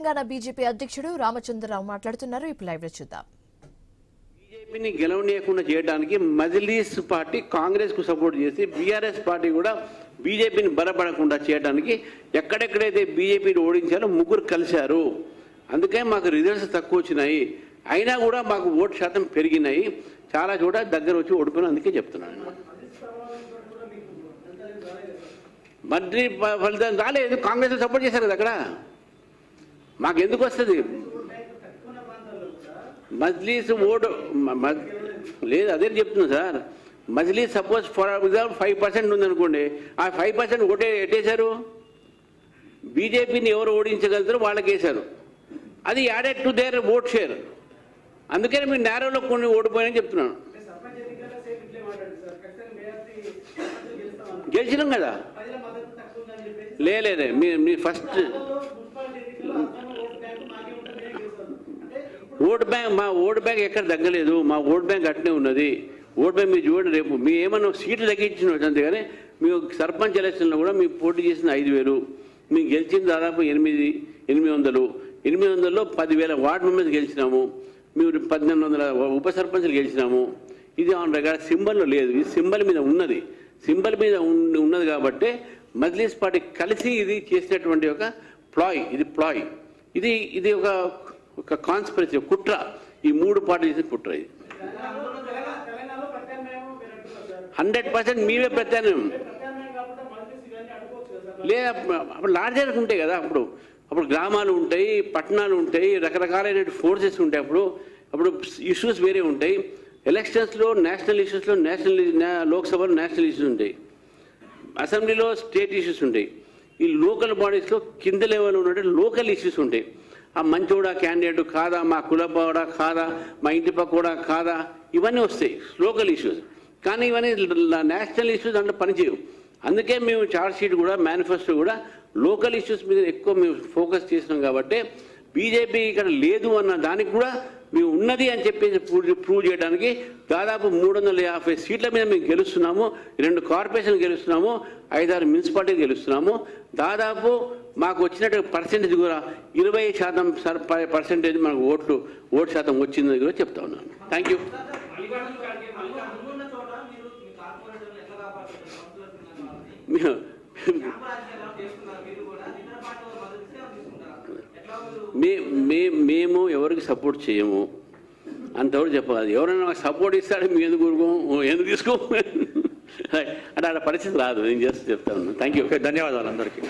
Telangana BJP అధ్యక్షుడు రామచంద్రరావు మాట్లాడుతున్నారు. ఇప్పుడు లైవ్ లో చూద్దాం. బీజేపీని గెలవనీయకుండా చేయడానికి మజ్లీస్ పార్టీ కాంగ్రెస్ కు సపోర్ట్ చేసి బీఆర్ఎస్ పార్టీ కూడా బీజేపీని బలపడకుండా చేయడానికి ఎక్కడెక్కడైతే బీజేపీని ఓడించారో ముగ్గురు కలిశారు. అందుకే మాకు రిజల్ట్స్ తక్కువ వచ్చినాయి, అయినా కూడా మాకు ఓటు శాతం పెరిగినాయి. చాలా చోట దగ్గర వచ్చి ఓడిపోయిన అందుకే చెప్తున్నాను. మద్రి ఫలితం రాలేదు, కాంగ్రెస్ సపోర్ట్ చేశారు కదా. అక్కడ మాకు ఎందుకు వస్తుంది? మజ్లీస్ ఓటు లేదు, అదే చెప్తున్నా sir. Majlis suppose for example 5% ఉందనుకోండి, ఆ 5% ఓటే ఎట్టేశారు. బీజేపీని ఎవరు ఓడించగలుగుతారో వాళ్ళకి వేశారు. అది added to their vote share. అందుకని మీరు నేరోలో కొన్ని ఓడిపోయాయని చెప్తున్నాను. గెలిచినాం కదా. లేదే మీ ఫస్ట్ ఓట్ బ్యాంక్, మా ఓట్ బ్యాంక్ ఎక్కడ తగ్గలేదు. మా ఓట్ బ్యాంక్ అట్నే ఉన్నది. ఓట్ బ్యాంక్ మీరు చూడండి, రేపు మీ ఏమన్నా సీట్లు తగ్గించిన అంతేగాని మీ సర్పంచ్ ఎలక్షన్లో కూడా మీరు పోటీ చేసిన 5,000, మీకు గెలిచింది దాదాపు 800. 800లో 10,000 వార్డు మెంబర్స్ గెలిచినాము. మీరు 1,800 ఉప సర్పంచ్లు గెలిచినాము. ఇది ఆన్ రికార్డ్ సింబల్లో లేదు, ఇది సింబల్ మీద ఉన్నది. సింబల్ మీద ఉన్నది కాబట్టి మజ్లీస్ పార్టీ కలిసి ఇది చేసినటువంటి ఒక ప్లాయ్. ఇది ప్లాయ్, ఇది ఒక కాన్స్పిరసీ, కుట్ర. ఈ మూడు పార్టీలు చేసిన కుట్ర. ఇది 100% మీవే ప్రత్యామ్నాయం. లేదా అప్పుడు లార్జర్ ఉంటాయి కదా. అప్పుడు గ్రామాలు ఉంటాయి, పట్టణాలు ఉంటాయి, రకరకాలైన ఫోర్సెస్ ఉంటాయి. అప్పుడు ఇష్యూస్ వేరే ఉంటాయి. ఎలక్షన్స్లో నేషనల్ ఇష్యూస్లో లోక్సభలో నేషనల్ ఇష్యూస్ ఉంటాయి, అసెంబ్లీలో స్టేట్ ఇష్యూస్ ఉంటాయి. ఈ లోకల్ బాడీస్లో కింద లెవెల్ ఉన్నట్టు లోకల్ ఇష్యూస్ ఉంటాయి. ఆ మంచోడా క్యాండిడేట్ కాదా, మా కులపోడా కాదా, మా ఇంటి పక్కోడా కాదా, ఇవన్నీ వస్తాయి లోకల్ ఇష్యూస్. కానీ ఇవన్నీ నేషనల్ ఇష్యూస్ దాంట్లో పనిచేయవు. అందుకే మేము చార్జ్ షీట్ కూడా, మేనిఫెస్టో కూడా లోకల్ ఇష్యూస్ మీద ఎక్కువ మేము ఫోకస్ చేసినాం. కాబట్టి బీజేపీ ఇక్కడ లేదు అన్న దానికి కూడా మేము ఉన్నది అని చెప్పేసి ప్రూవ్ చేయడానికి దాదాపు 350 సీట్ల మీద మేము గెలుస్తున్నాము. 2 కార్పొరేషన్లు గెలుస్తున్నాము, 5-6 మున్సిపాలిటీలు గెలుస్తున్నాము. దాదాపు మాకు వచ్చినట్టు పర్సెంటేజ్ కూడా 20% మనకు ఓటు శాతం వచ్చిందని కూడా చెప్తా ఉన్నాను. Thank you. మేము ఎవరికి సపోర్ట్ చేయము అంతవరకు చెప్పాలి. ఎవరైనా నాకు సపోర్ట్ ఇస్తాడు, మేము ఎందుకు తీసుకో అంటే అలా పరిస్థితి రాదు. నేను చేస్తే చెప్తా ఉన్నాను. Thank you. ధన్యవాదాలు అందరికీ.